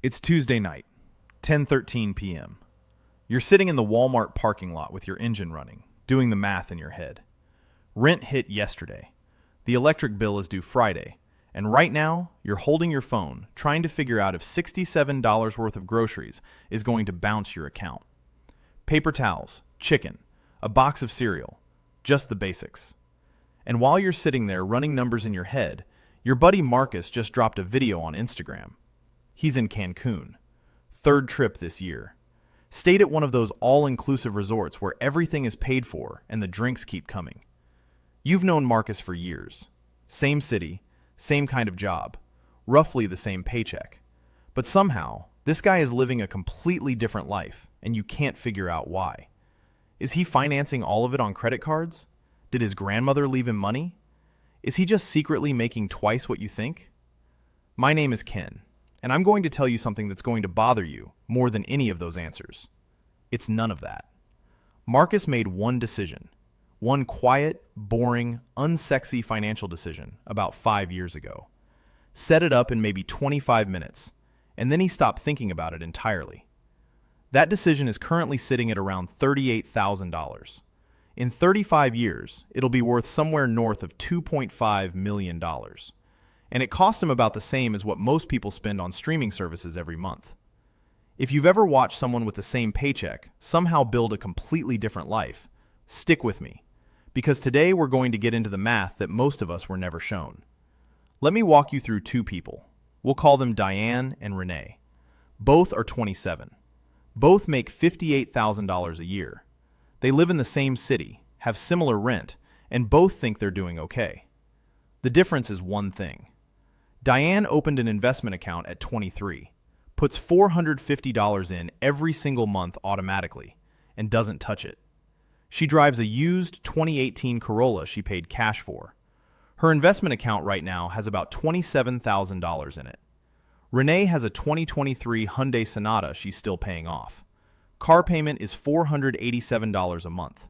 It's Tuesday night, 10:13 p.m. You're sitting in the Walmart parking lot with your engine running, doing the math in your head. Rent hit yesterday. The electric bill is due Friday, and right now, you're holding your phone, trying to figure out if $67 worth of groceries is going to bounce your account. Paper towels, chicken, a box of cereal, just the basics. And while you're sitting there running numbers in your head, your buddy Marcus just dropped a video on Instagram. He's in Cancun. Third trip this year. Stayed at one of those all-inclusive resorts where everything is paid for and the drinks keep coming. You've known Marcus for years. Same city, same kind of job, roughly the same paycheck. But somehow, this guy is living a completely different life, and you can't figure out why. Is he financing all of it on credit cards? Did his grandmother leave him money? Is he just secretly making twice what you think? My name is Ken, and I'm going to tell you something that's going to bother you more than any of those answers. It's none of that. Marcus made one decision, one quiet, boring, unsexy financial decision about 5 years ago. Set it up in maybe 25 minutes, and then he stopped thinking about it entirely. That decision is currently sitting at around $38,000. In 35 years, it'll be worth somewhere north of $2.5 million. And it cost him about the same as what most people spend on streaming services every month. If you've ever watched someone with the same paycheck somehow build a completely different life, stick with me, because today we're going to get into the math that most of us were never shown. Let me walk you through two people. We'll call them Diane and Renee. Both are 27. Both make $58,000 a year. They live in the same city, have similar rent, and both think they're doing okay. The difference is one thing. Diane opened an investment account at 23, puts $450 in every single month automatically, and doesn't touch it. She drives a used 2018 Corolla she paid cash for. Her investment account right now has about $27,000 in it. Renee has a 2023 Hyundai Sonata she's still paying off. Car payment is $487 a month.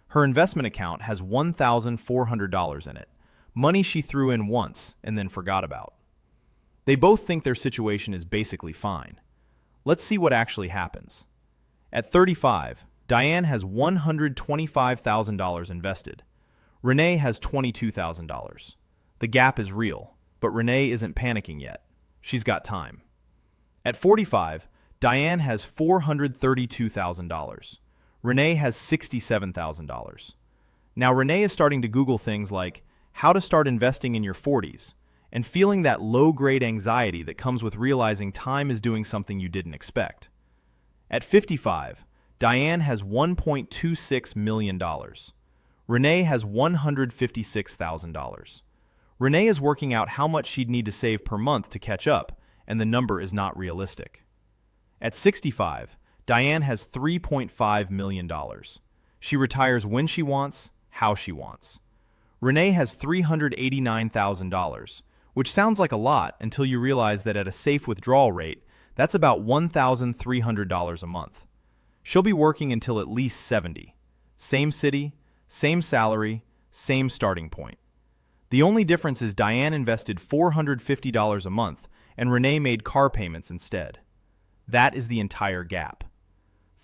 Her investment account has $1,400 in it, money she threw in once and then forgot about. They both think their situation is basically fine. Let's see what actually happens. At 35, Diane has $125,000 invested. Renee has $22,000. The gap is real, but Renee isn't panicking yet. She's got time. At 45, Diane has $432,000. Renee has $67,000. Now Renee is starting to Google things like how to start investing in your 40s and feeling that low-grade anxiety that comes with realizing time is doing something you didn't expect. At 55, Diane has $1.26 million. Renee has $156,000. Renee is working out how much she'd need to save per month to catch up, and the number is not realistic. At 65, Diane has $3.5 million. She retires when she wants, how she wants. Renee has $389,000, which sounds like a lot until you realize that at a safe withdrawal rate, that's about $1,300 a month. She'll be working until at least 70. Same city, same salary, same starting point. The only difference is Diane invested $450 a month and Renee made car payments instead. That is the entire gap.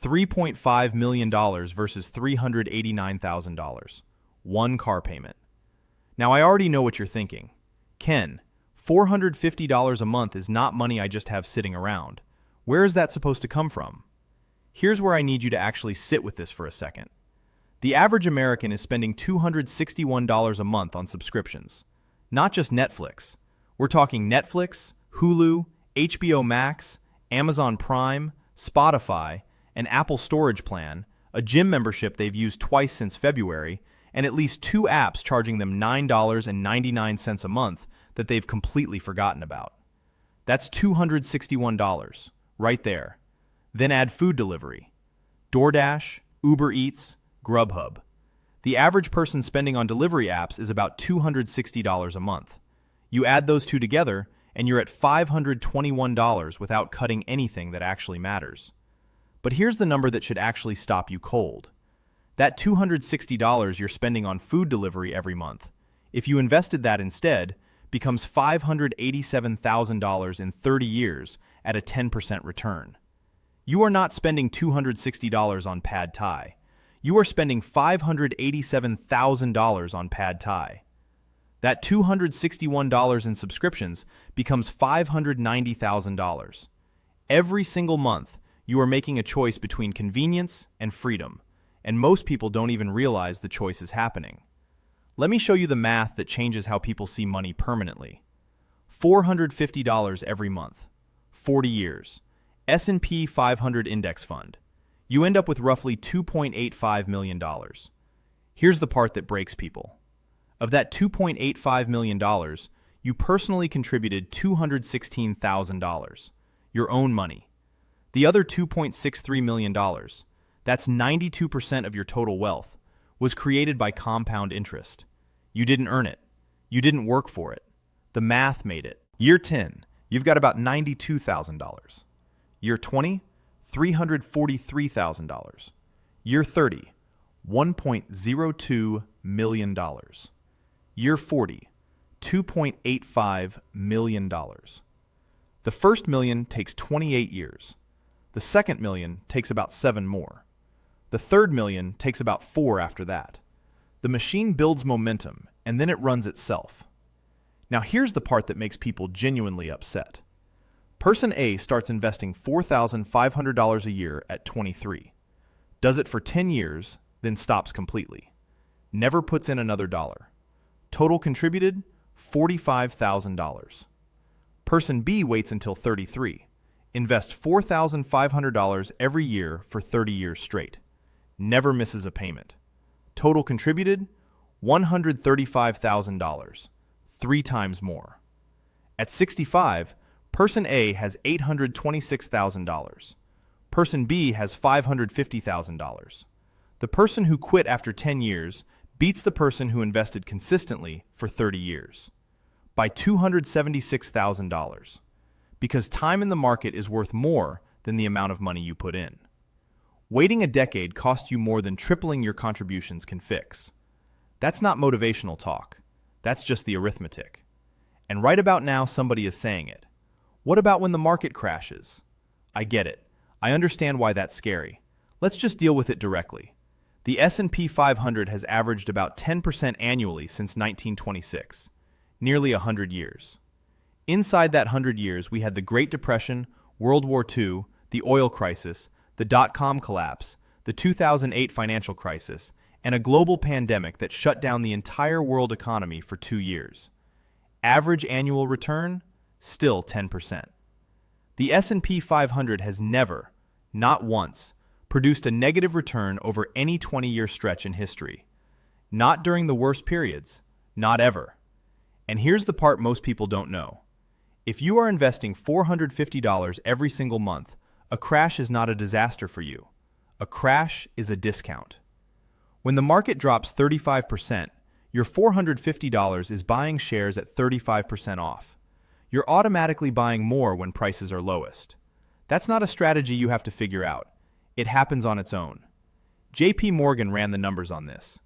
$3.5 million versus $389,000. One car payment. Now I already know what you're thinking. Ken, $450 a month is not money I just have sitting around. Where is that supposed to come from? Here's where I need you to actually sit with this for a second. The average American is spending $261 a month on subscriptions. Not just Netflix. We're talking Netflix, Hulu, HBO Max, Amazon Prime, Spotify, an Apple storage plan, a gym membership they've used twice since February, and at least 2 apps charging them $9.99 a month that they've completely forgotten about. That's $261, right there. Then add food delivery. DoorDash, Uber Eats, Grubhub. The average person spending on delivery apps is about $260 a month. You add those two together, and you're at $521 without cutting anything that actually matters. But here's the number that should actually stop you cold. That $260 you're spending on food delivery every month, if you invested that instead, becomes $587,000 in 30 years at a 10% return. You are not spending $260 on pad thai. You are spending $587,000 on pad thai. That $261 in subscriptions becomes $590,000. Every single month, you are making a choice between convenience and freedom, and most people don't even realize the choice is happening. Let me show you the math that changes how people see money permanently. $450 every month, 40 years, S&P 500 index fund. You end up with roughly $2.85 million. Here's the part that breaks people. Of that $2.85 million, you personally contributed $216,000, your own money. The other $2.63 million, that's 92% of your total wealth, was created by compound interest. You didn't earn it. You didn't work for it. The math made it. Year 10, you've got about $92,000. Year 20, $343,000. Year 30, $1.02 million. Year 40, $2.85 million. The first million takes 28 years. The second million takes about 7 more. The third million takes about 4 after that. The machine builds momentum, and then it runs itself. Now here's the part that makes people genuinely upset. Person A starts investing $4,500 a year at 23. Does it for 10 years, then stops completely. Never puts in another dollar. Total contributed, $45,000. Person B waits until 33. Invests $4,500 every year for 30 years straight. Never misses a payment. Total contributed, $135,000, 3 times more. At 65, Person A has $826,000. Person B has $550,000. The person who quit after 10 years beats the person who invested consistently for 30 years by $276,000, because time in the market is worth more than the amount of money you put in. Waiting a decade costs you more than tripling your contributions can fix. That's not motivational talk. That's just the arithmetic. And right about now, somebody is saying it. What about when the market crashes? I get it. I understand why that's scary. Let's just deal with it directly. The S&P 500 has averaged about 10% annually since 1926, nearly 100 years. Inside that 100 years, we had the Great Depression, World War II, the oil crisis, the dot-com collapse, the 2008 financial crisis, and a global pandemic that shut down the entire world economy for 2 years. Average annual return? Still 10%. The S&P 500 has never, not once, produced a negative return over any 20-year stretch in history. Not during the worst periods, not ever. And here's the part most people don't know. If you are investing $450 every single month, a crash is not a disaster for you. A crash is a discount. When the market drops 35%, your $450 is buying shares at 35% off. You're automatically buying more when prices are lowest. That's not a strategy you have to figure out. It happens on its own. JP Morgan ran the numbers on this.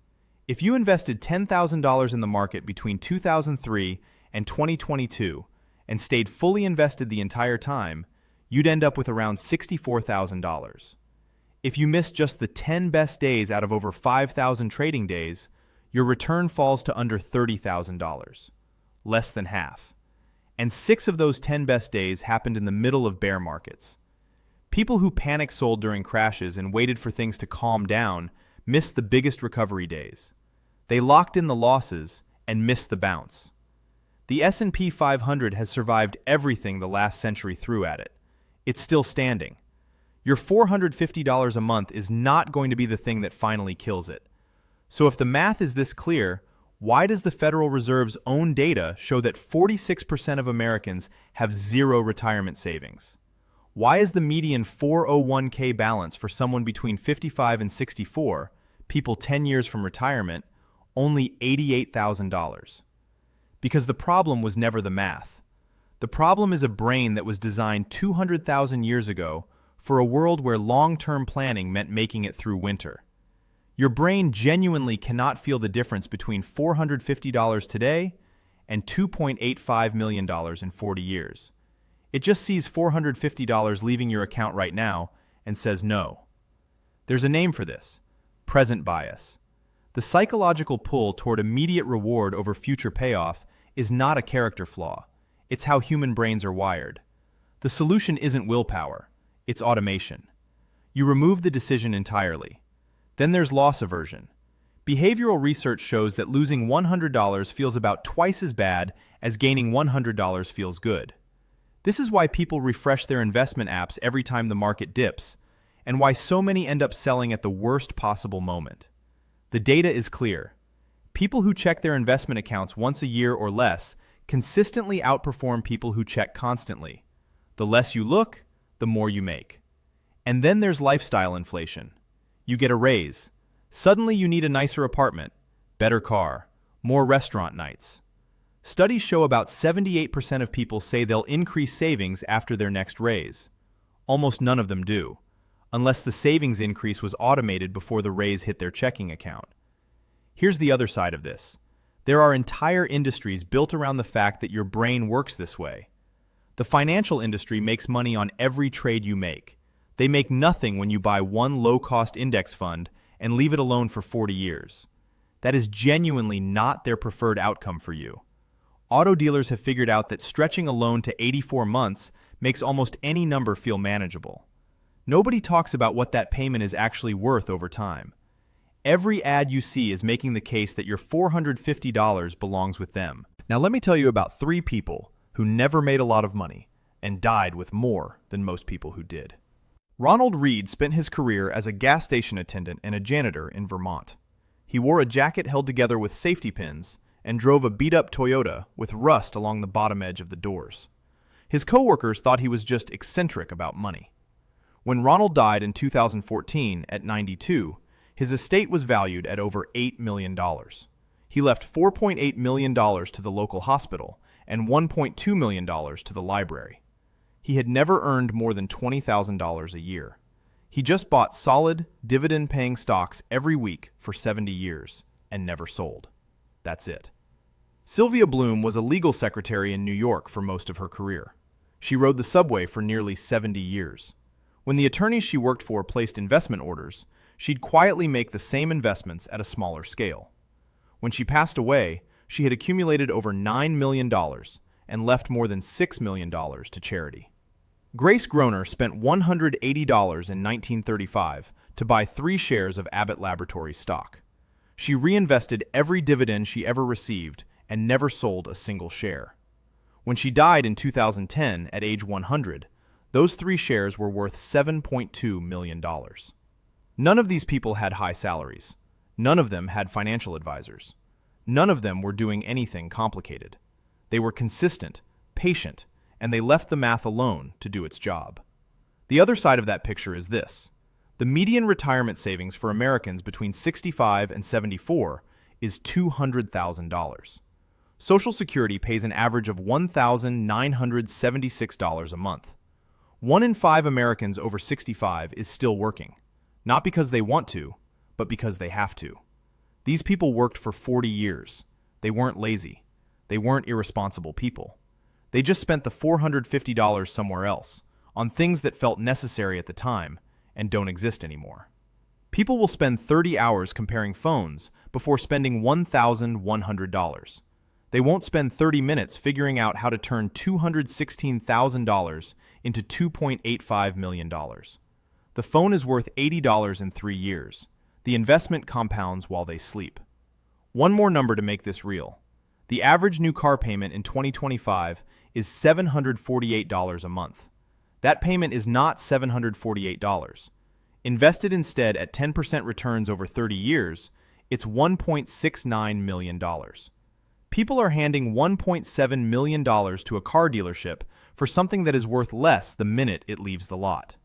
If you invested $10,000 in the market between 2003 and 2022 and stayed fully invested the entire time, you'd end up with around $64,000. If you missed just the 10 best days out of over 5,000 trading days, your return falls to under $30,000, less than half. And 6 of those 10 best days happened in the middle of bear markets. People who panic sold during crashes and waited for things to calm down missed the biggest recovery days. They locked in the losses and missed the bounce. The S&P 500 has survived everything the last century threw at it. It's still standing. Your $450 a month is not going to be the thing that finally kills it. So if the math is this clear, why does the Federal Reserve's own data show that 46% of Americans have zero retirement savings? Why is the median 401k balance for someone between 55 and 64, people 10 years from retirement, only $88,000? Because the problem was never the math. The problem is a brain that was designed 200,000 years ago for a world where long-term planning meant making it through winter. Your brain genuinely cannot feel the difference between $450 today and $2.85 million in 40 years. It just sees $450 leaving your account right now and says no. There's a name for this: present bias. The psychological pull toward immediate reward over future payoff is not a character flaw. It's how human brains are wired. The solution isn't willpower, it's automation. You remove the decision entirely. Then there's loss aversion. Behavioral research shows that losing $100 feels about twice as bad as gaining $100 feels good. This is why people refresh their investment apps every time the market dips, and why so many end up selling at the worst possible moment. The data is clear. People who check their investment accounts once a year or less consistently outperform people who check constantly. The less you look, the more you make. And then there's lifestyle inflation. You get a raise. Suddenly you need a nicer apartment, better car, more restaurant nights. Studies show about 78% of people say they'll increase savings after their next raise. Almost none of them do, unless the savings increase was automated before the raise hit their checking account. Here's the other side of this. There are entire industries built around the fact that your brain works this way. The financial industry makes money on every trade you make. They make nothing when you buy one low-cost index fund and leave it alone for 40 years. That is genuinely not their preferred outcome for you. Auto dealers have figured out that stretching a loan to 84 months makes almost any number feel manageable. Nobody talks about what that payment is actually worth over time. Every ad you see is making the case that your $450 belongs with them. Now let me tell you about 3 people who never made a lot of money and died with more than most people who did. Ronald Read spent his career as a gas station attendant and a janitor in Vermont. He wore a jacket held together with safety pins and drove a beat-up Toyota with rust along the bottom edge of the doors. His coworkers thought he was just eccentric about money. When Ronald died in 2014 at 92, his estate was valued at over $8 million. He left $4.8 million to the local hospital and $1.2 million to the library. He had never earned more than $20,000 a year. He just bought solid, dividend-paying stocks every week for 70 years and never sold. That's it. Sylvia Bloom was a legal secretary in New York for most of her career. She rode the subway for nearly 70 years. When the attorneys she worked for placed investment orders, she'd quietly make the same investments at a smaller scale. When she passed away, she had accumulated over $9 million and left more than $6 million to charity. Grace Groner spent $180 in 1935 to buy 3 shares of Abbott Laboratories stock. She reinvested every dividend she ever received and never sold a single share. When she died in 2010 at age 100, those 3 shares were worth $7.2 million. None of these people had high salaries. None of them had financial advisors. None of them were doing anything complicated. They were consistent, patient, and they left the math alone to do its job. The other side of that picture is this. The median retirement savings for Americans between 65 and 74 is $200,000. Social Security pays an average of $1,976 a month. 1 in 5 Americans over 65 is still working, not because they want to, but because they have to. These people worked for 40 years. They weren't lazy. They weren't irresponsible people. They just spent the $450 somewhere else, on things that felt necessary at the time and don't exist anymore. People will spend 30 hours comparing phones before spending $1,100. They won't spend 30 minutes figuring out how to turn $216,000 into $2.85 million. The phone is worth $80 in 3 years. The investment compounds while they sleep. One more number to make this real. The average new car payment in 2025 is $748 a month. That payment is not $748. Invested instead at 10% returns over 30 years, it's $1.69 million. People are handing $1.7 million to a car dealership for something that is worth less the minute it leaves the lot.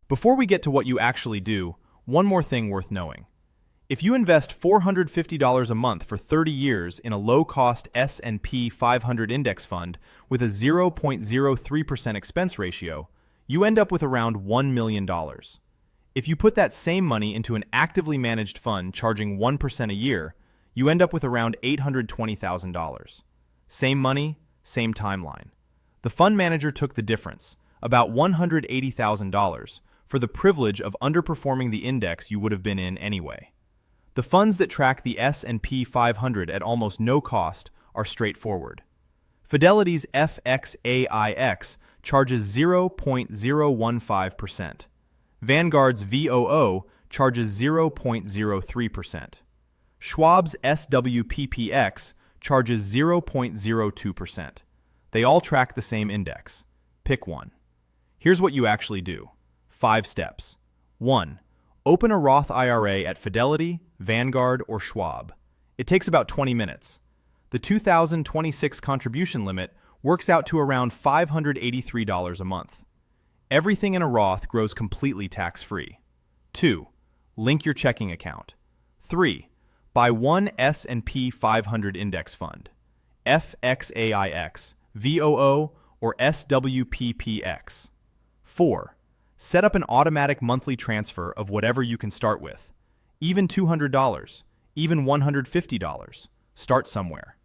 Before we get to what you actually do, one more thing worth knowing. If you invest $450 a month for 30 years in a low-cost S&P 500 index fund with a 0.03% expense ratio, you end up with around $1 million. If you put that same money into an actively managed fund charging 1% a year, you end up with around $820,000. Same money, same timeline. The fund manager took the difference, about $180,000, for the privilege of underperforming the index you would have been in anyway. The funds that track the S&P 500 at almost no cost are straightforward. Fidelity's FXAIX charges 0.015%. Vanguard's VOO charges 0.03%. Schwab's SWPPX charges 0.02%. They all track the same index. Pick one. Here's what you actually do. 5 steps. 1. Open a Roth IRA at Fidelity, Vanguard, or Schwab. It takes about 20 minutes. The 2026 contribution limit works out to around $583 a month. Everything in a Roth grows completely tax-free. 2. Link your checking account. 3. Buy one S&P 500 index fund, FXAIX, VOO, or SWPPX. 4. Set up an automatic monthly transfer of whatever you can start with. Even $200, even $150. Start somewhere.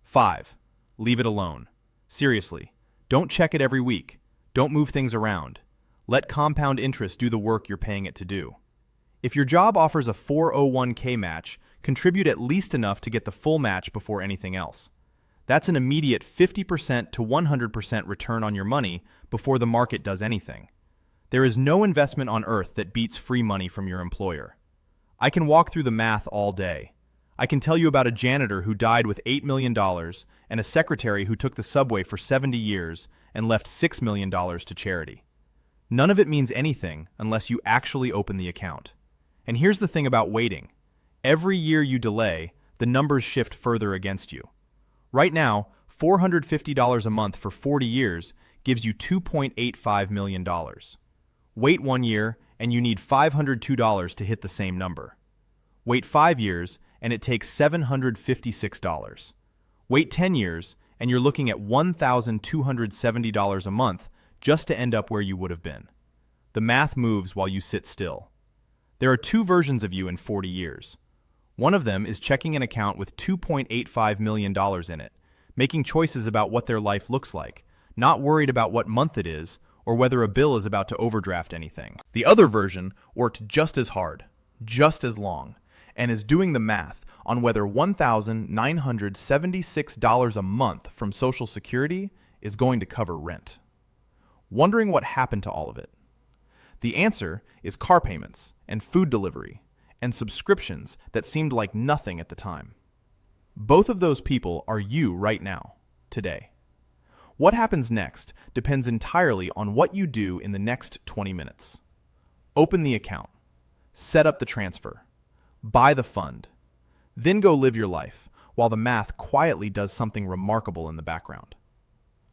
5. Leave it alone. Seriously, don't check it every week. Don't move things around. Let compound interest do the work you're paying it to do. If your job offers a 401k match, contribute at least enough to get the full match before anything else. That's an immediate 50% to 100% return on your money before the market does anything. There is no investment on earth that beats free money from your employer. I can walk through the math all day. I can tell you about a janitor who died with $8 million and a secretary who took the subway for 70 years and left $6 million to charity. None of it means anything unless you actually open the account. And here's the thing about waiting. Every year you delay, the numbers shift further against you. Right now, $450 a month for 40 years gives you $2.85 million. Wait 1 year, and you need $502 to hit the same number. Wait 5 years, and it takes $756. Wait 10 years, and you're looking at $1,270 a month just to end up where you would have been. The math moves while you sit still. There are 2 versions of you in 40 years. One of them is checking an account with $2.85 million in it, making choices about what their life looks like, not worried about what month it is or whether a bill is about to overdraft anything. The other version worked just as hard, just as long, and is doing the math on whether $1,976 a month from Social Security is going to cover rent. Wondering what happened to all of it? The answer is car payments and food delivery and subscriptions that seemed like nothing at the time. Both of those people are you right now, today. What happens next depends entirely on what you do in the next 20 minutes. Open the account, set up the transfer, buy the fund, then go live your life while the math quietly does something remarkable in the background.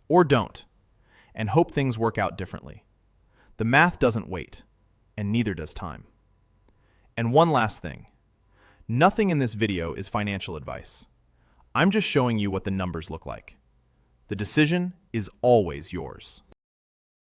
Or don't, and hope things work out differently. The math doesn't wait, and neither does time. And one last thing. Nothing in this video is financial advice. I'm just showing you what the numbers look like. The decision is always yours.